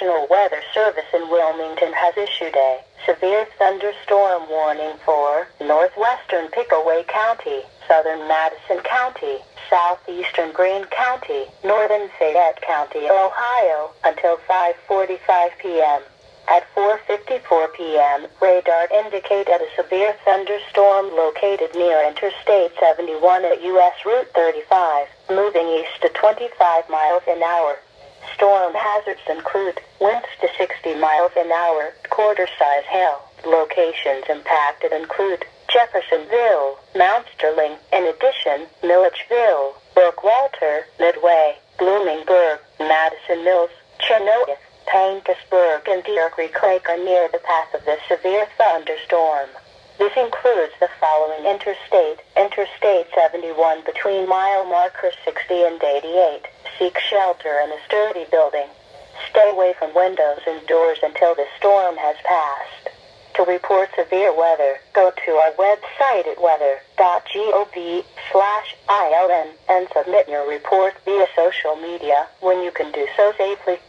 National Weather Service in Wilmington has issued a severe thunderstorm warning for northwestern Pickaway County, southern Madison County, southeastern Greene County, northern Fayette County, Ohio, until 5:45 p.m. At 4:54 p.m., radar indicated a severe thunderstorm located near Interstate 71 at U.S. Route 35, moving east at 25 miles an hour. Storm hazards include winds to 60 miles an hour, quarter-size hail. Locations impacted include Jeffersonville, Mount Sterling, in addition, Milledgeville, Brookwalter, Midway, Bloomingburg, Madison Mills, Chenoweth, Paintersburg, and Deer Creek Lake are near the path of this severe thunderstorm. This includes the following Interstate 71 between mile markers 60 and 88. Seek shelter in a sturdy building. Stay away from windows and doors until the storm has passed. To report severe weather, go to our website at weather.gov/ILN and submit your report via social media when you can do so safely.